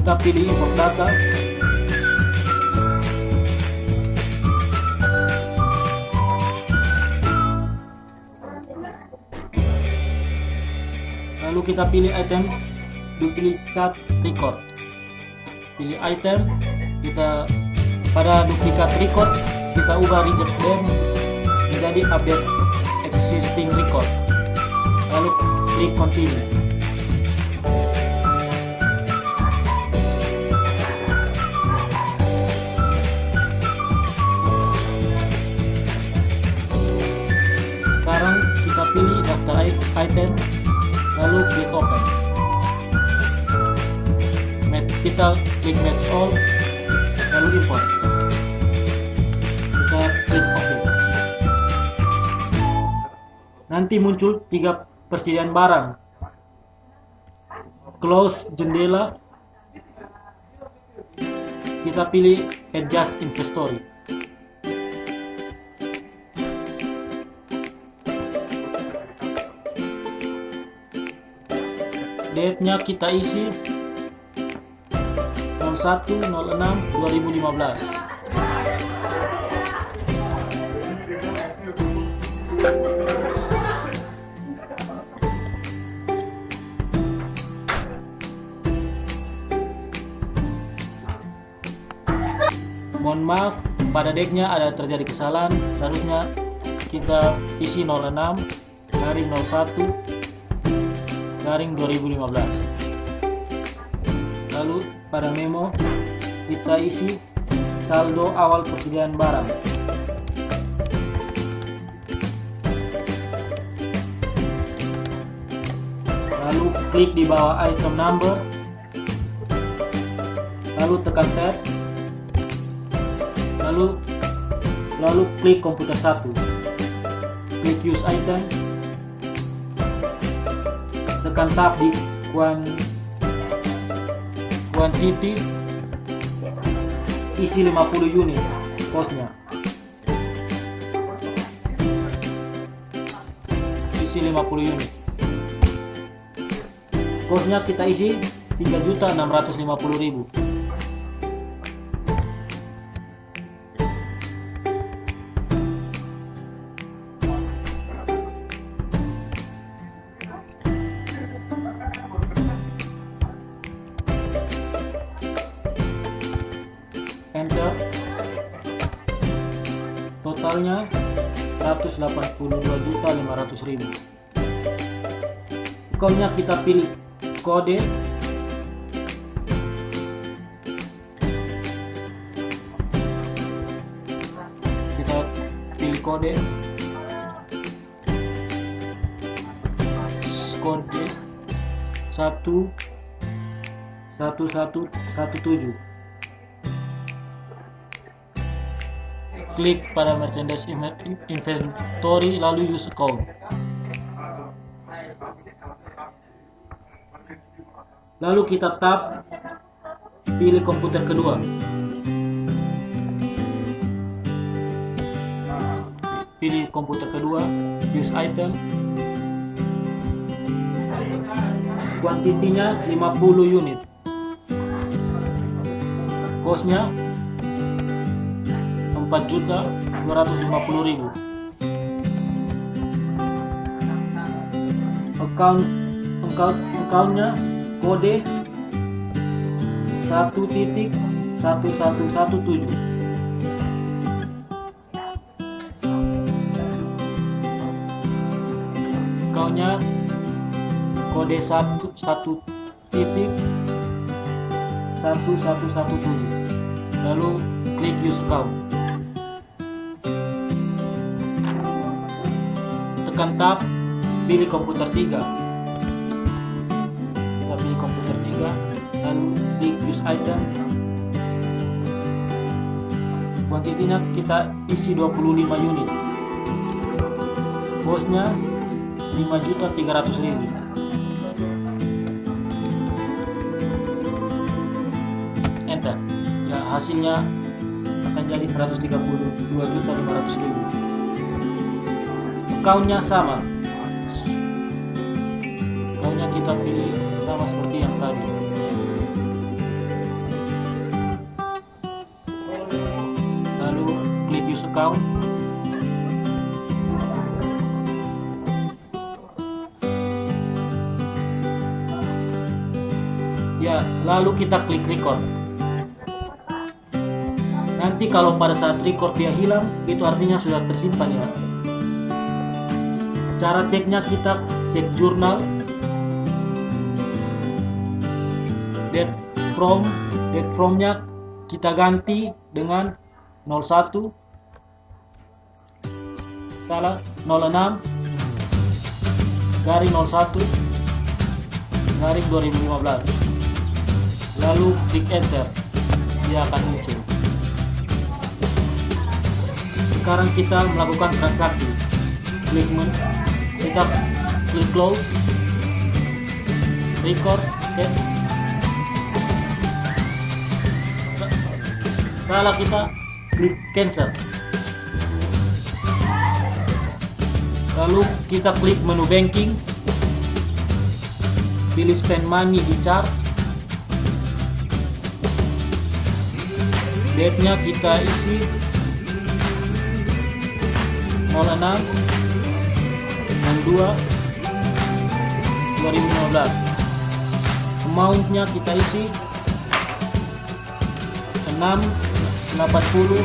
Kita pilih import data. Lalu kita pilih item duplikat record. Pilih item, kita pada duplikat record kita ubah reject them menjadi update existing record. Lalu klik continue. Sekarang kita pilih daftar item, lalu klik open. Kita klik match all, lalu import. Kita klik OK. Nanti muncul 3 persediaan barang. Close jendela. Kita pilih adjust inventory. Date-nya kita isi 01/06/2015. Mohon maaf, pada date-nya ada terjadi kesalahan. Seharusnya kita isi 06/01/2015. Lalu pada memo kita isi saldo awal persediaan barang. Lalu klik di bawah item number, lalu tekan tab, lalu klik komputer 1, klik use item, tekan tab di quantity, isi 50 unit costnya, isi 50 unit costnya kita isi 3.650.000. Enter. Totalnya 182.500.000. Account-nya kita pilih kode, kita pilih kode 1 1117. Klik pada merchandise inventory lalu use account. Lalu kita tap pilih komputer kedua. Pilih komputer kedua, use item. Kuantitinya 50 unit. Costnya 4.250.000. Accountnya kode 1.1117. Accountnya kode 1.1117. Lalu klik use account. Tekan tab, pilih komputer 3. Kita pilih komputer 3, lalu klik use item. Kuantitinya kita isi 25 unit. Costnya 5.300.000. Enter. Ya, hasilnya akan jadi 132.500.000. Accountnya sama. Accountnya kita pilih sama seperti yang tadi. Lalu klik use account. Ya, lalu kita klik record. Nanti kalau pada saat record dia hilang, itu artinya sudah tersimpan ya. Cara ceknya, kita cek jurnal, date from-nya kita ganti dengan 06 garing 01 garing 2015. Lalu klik enter, dia akan muncul. Sekarang kita melakukan transaksi. Kita klik close, record, setelah kita klik cancel. Lalu kita klik menu banking, pilih spend money di chart. Date-nya kita isi 06/02/2015. Amount-nya kita isi 680.000.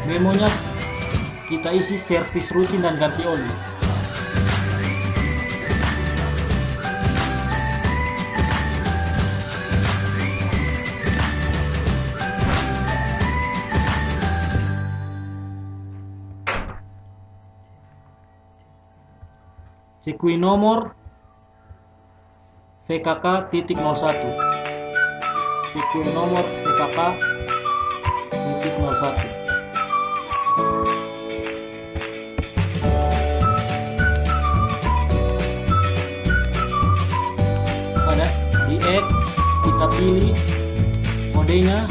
Memonya kita isi servis rutin dan ganti oli. Sekui nomor VKK.01. Sekui nomor VKK.01. Pada di X kita pilih modenya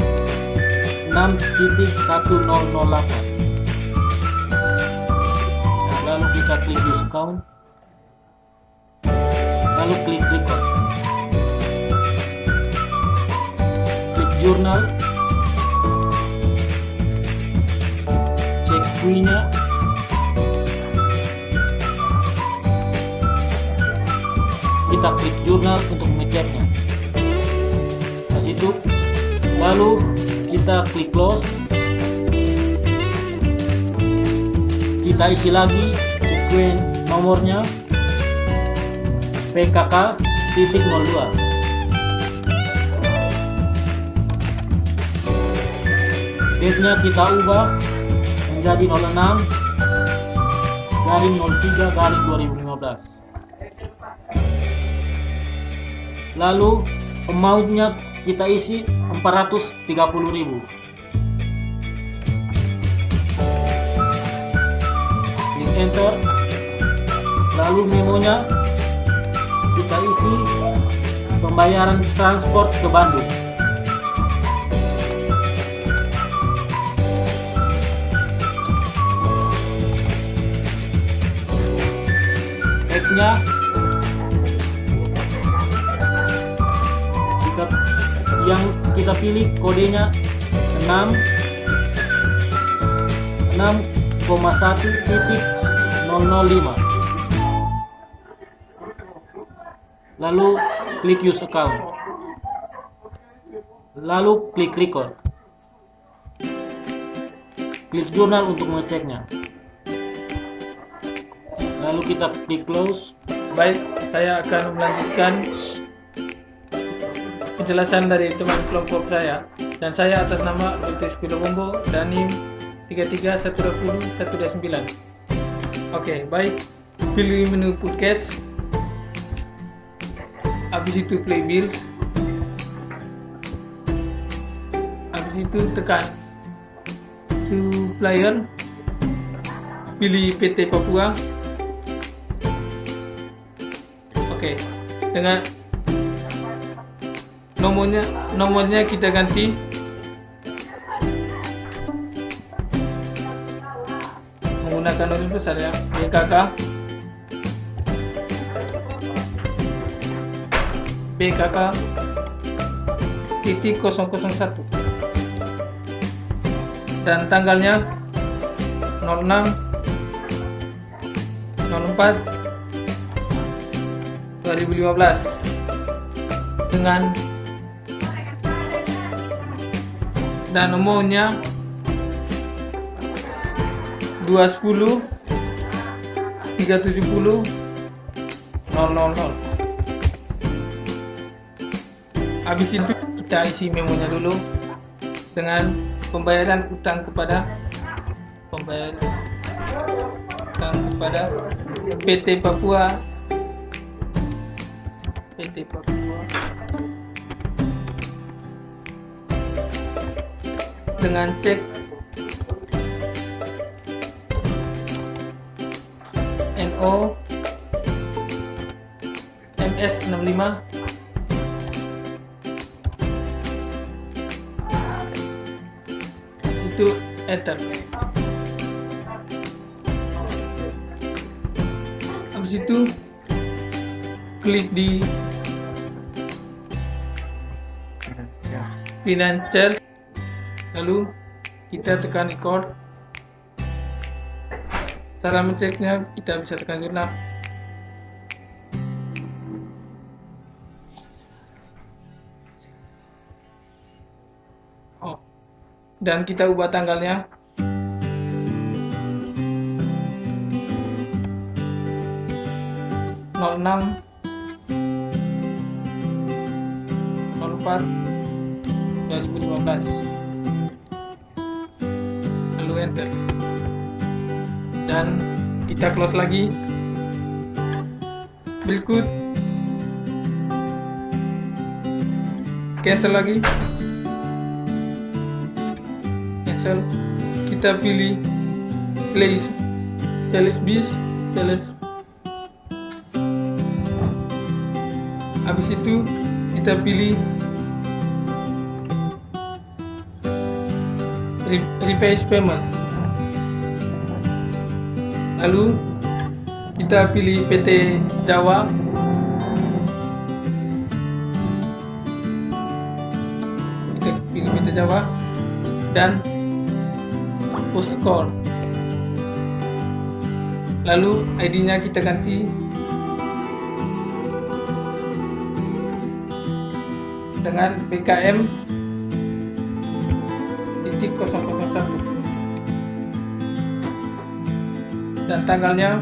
6.1008. Nah, lalu kita klik use account. Lalu klik record. Klik jurnal. Cek kui-nya. Kita klik jurnal untuk mengeceknya. Nah, itu. Lalu kita klik close. Kita isi lagi sekuen nomornya PKK.02. Date-nya kita ubah menjadi 06/03/2015. Lalu amount-nya kita isi 430.000. Klik enter. Lalu memonya kita isi pembayaran transport ke Bandung. Teksnya yang kita pilih kodenya 6,1.005. Lalu klik use account. Lalu klik record. Klik jurnal untuk mengeceknya. Lalu kita klik close. Baik, saya akan melanjutkan penjelasan dari teman kelompok saya, dan saya atas nama Albertus Pilomombo dan NIM 33120-129. Oke, baik. Pilih menu podcast. Habis itu play bills. Habis itu tekan supplier. Pilih PT Papua. Oke, dengan nomornya kita ganti menggunakan nomor besar ya, BKK titik 001 dan tanggalnya 06/04/2015 dengan dan nomornya 210 370 000. Habis itu kita isi memonya dulu dengan pembayaran utang kepada PT Papua dengan cek NO MS65 itu enter. Habis itu klik di financial, lalu kita tekan record. Cara menceknya kita bisa tekan jurnal. Dan kita ubah tanggalnya. (06 04 2015). Lalu enter. Dan kita close lagi. Berikut cancel lagi. Kita pilih play sales bis sales. Habis itu kita pilih replace payment. Lalu kita pilih PT Jawa. Kita pilih PT Jawa dan post call. Lalu ID-nya kita ganti dengan BKM titik 001 dan tanggalnya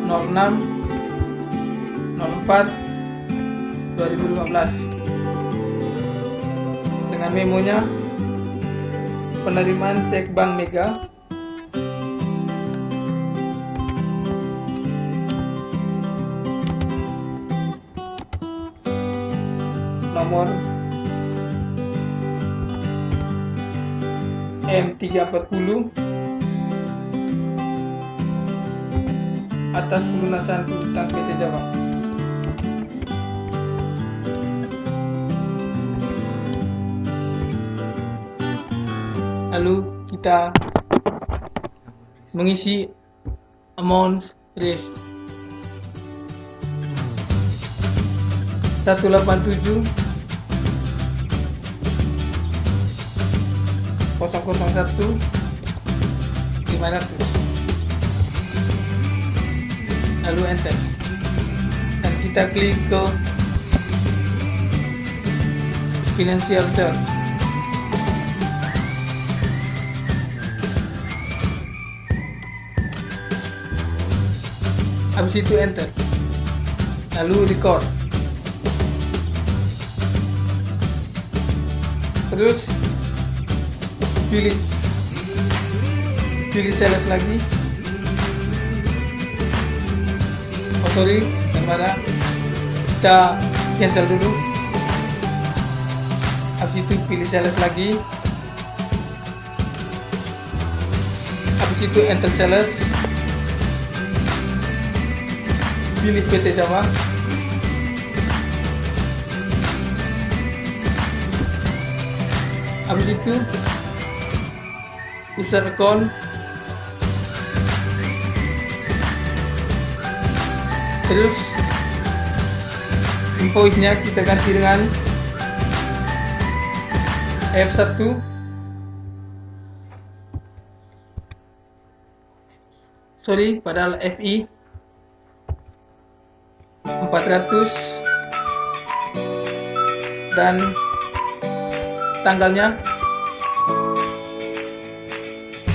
06/04/2015 dengan memonya penerimaan cek Bank Mega. Nomor M340 atas pelunasan utang PT Jawah. Lalu kita mengisi amount risk 187 001 500, lalu enter, dan kita klik ke financial term. Habis itu enter, lalu record, terus pilih select lagi. Oh sorry, yang mana kita cancel dulu. Habis itu pilih select lagi. Habis itu enter sales, pilih PT Jawah. Habis itu user account, terus invoice-nya kita ganti dengan F1, sorry, padahal FI 400, dan tanggalnya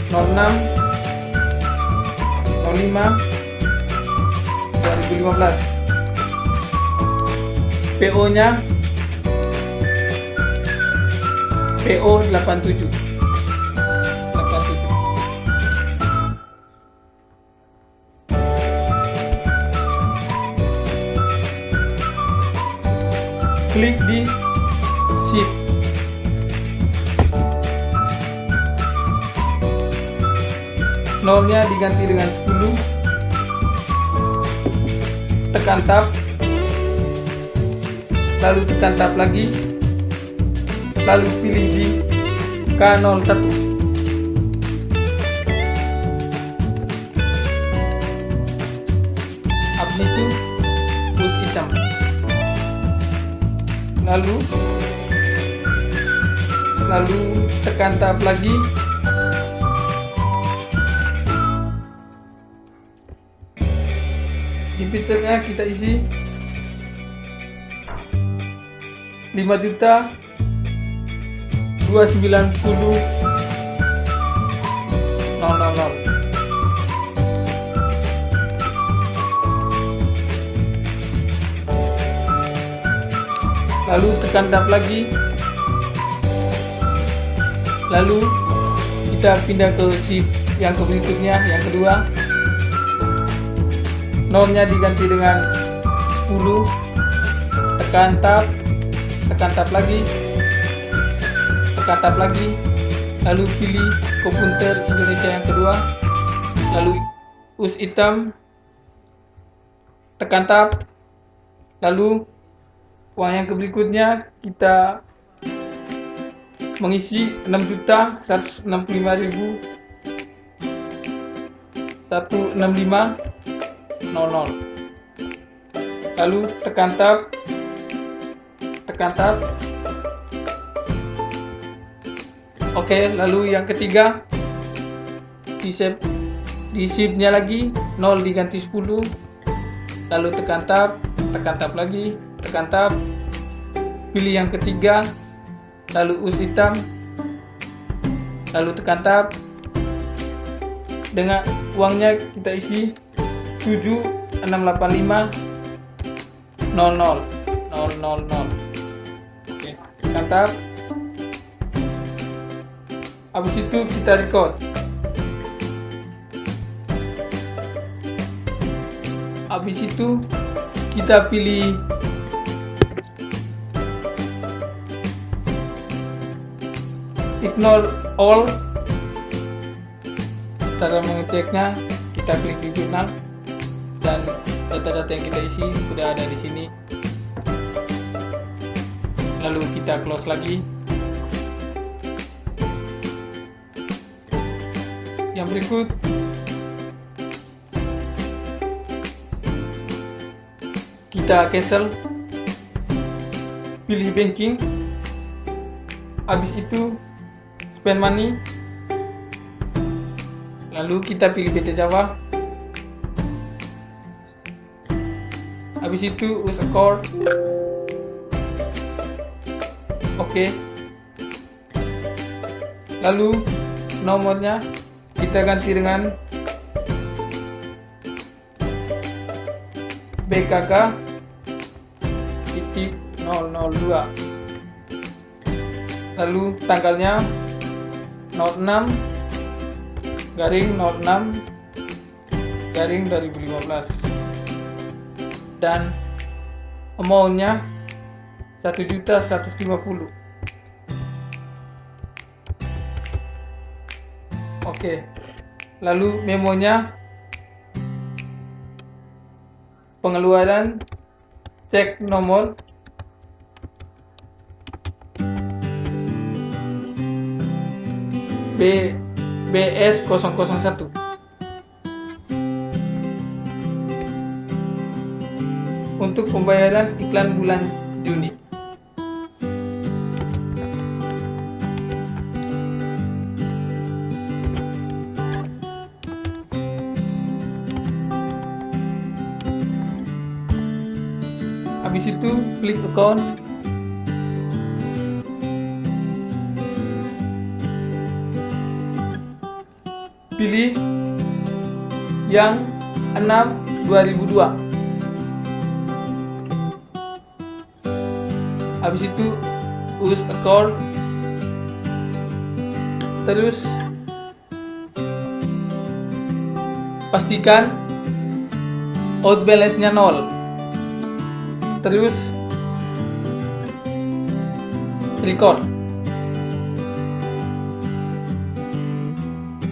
06/05/2015. PO-nya PO 87. Klik di shift, nolnya diganti dengan 10, tekan tab, lalu tekan tab lagi, lalu pilih di K01. Habis itu plus hitam, lalu tekan tab lagi, debiternya kita isi 5.290.000. Lalu tekan tab lagi, lalu kita pindah ke shift yang berikutnya, yang kedua. Nolnya diganti dengan 10, tekan tab lagi, lalu pilih komputer Indonesia yang kedua, lalu us hitam, tekan tab, lalu uang yang berikutnya kita mengisi 6.165.165.00. Lalu tekan tab. Oke, lalu yang ketiga di shift-nya lagi 0 diganti 10, lalu tekan tab lagi, pilih yang ketiga, lalu us hitam, lalu tekan tab. Dengan uangnya kita isi 7.685.000. Oke, tekan tab. Habis itu kita record. Habis itu kita pilih ignore all. Cara mengeceknya, kita klik di jurnal dan data-data yang kita isi sudah ada di sini. Lalu kita close lagi. Yang berikut, kita cancel, pilih banking, habis itu spend money, lalu kita pilih PT Java, habis itu use accord, oke. Lalu nomornya kita ganti dengan BKK titik 002. Lalu tanggalnya 06 garing 06 garing 2015 dan amount-nya 1.150.000. Oke. Lalu memonya pengeluaran cek nomor BS001. Untuk pembayaran iklan bulan Juni. Habis itu klik account, pilih yang 6/2002. Habis itu use account, terus pastikan out balance-nya 0. Terus record.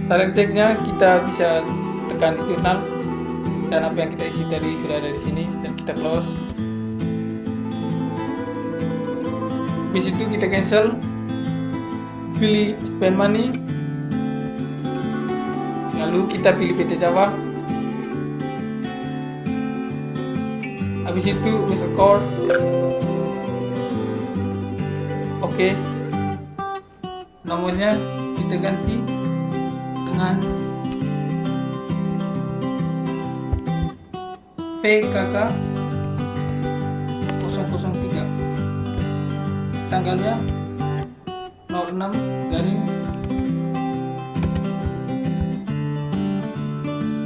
Cara ceknya kita bisa tekan jurnal dan apa yang kita isi tadi sudah ada di sini dan kita close. Habis itu kita cancel, pilih spend money, lalu kita pilih PT Java. Habis itu use accord, oke. Nomornya kita ganti dengan PKK 003. Tanggalnya 06 garing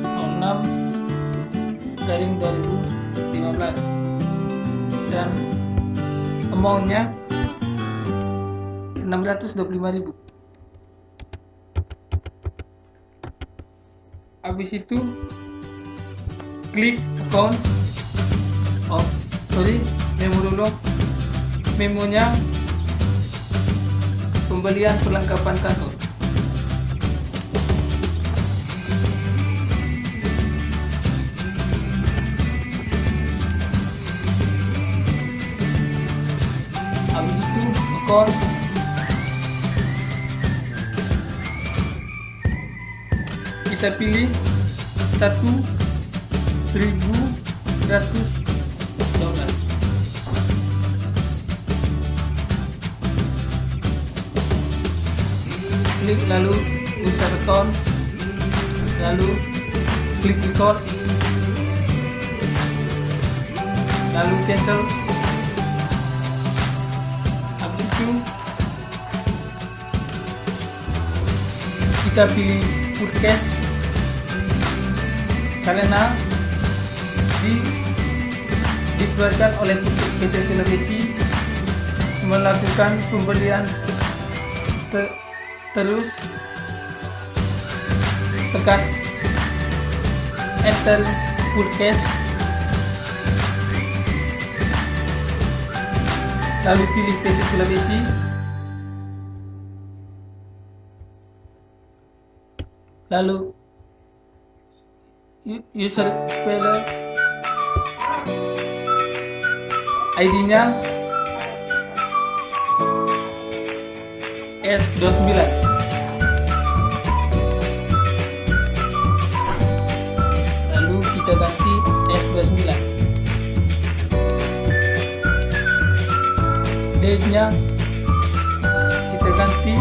06 garing 2015 dan amount-nya 625.000. Habis itu klik account, memo dulu. Memonya pembelian perlengkapan kantor. Habis itu account, kita pilih 1.100 dolar. Klik lalu user account, lalu klik record, lalu cancel. Habis itu kita pilih forecast karena dikeluarkan oleh PT Sulawesi melakukan pembelian terus tekan enter full cache, lalu pilih PT Sulawesi, lalu user speller, ID-nya S29, lalu kita ganti S29, date-nya kita ganti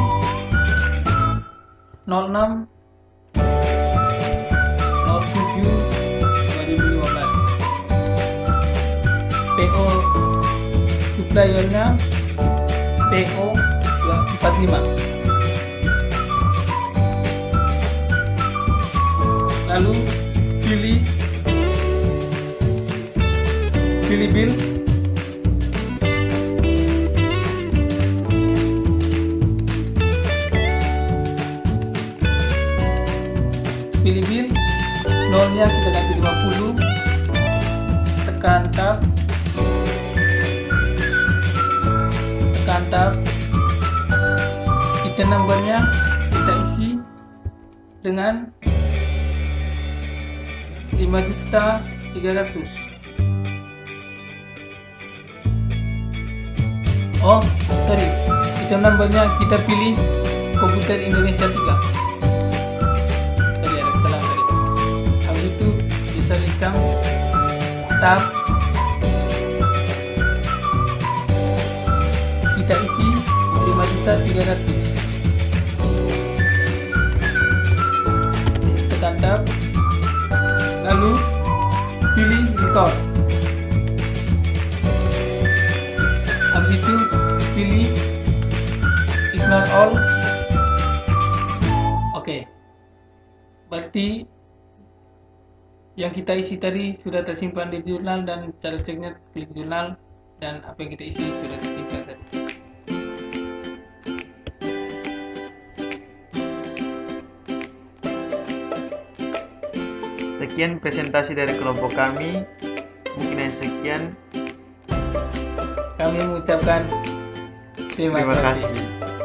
06 PO suppliernya PO 45, lalu pilih bill, nolnya kita ganti 50, tekan tab, item numbernya kita isi dengan 5.300.000. Oh sorry, item numbernya kita pilih komputer Indonesia 3. Sorry, ada salah tadi. Habis itu user income, tab, kita isi 5.300.000. Tekan tab, lalu pilih record. Habis itu pilih ignore all. Oke, berarti yang kita isi tadi sudah tersimpan di jurnal, dan cara ceknya klik jurnal dan apa yang kita isi sudah tersimpan tadi. Sekian presentasi dari kelompok kami. Mungkin yang sekian. Kami mengucapkan terima kasih. kasih.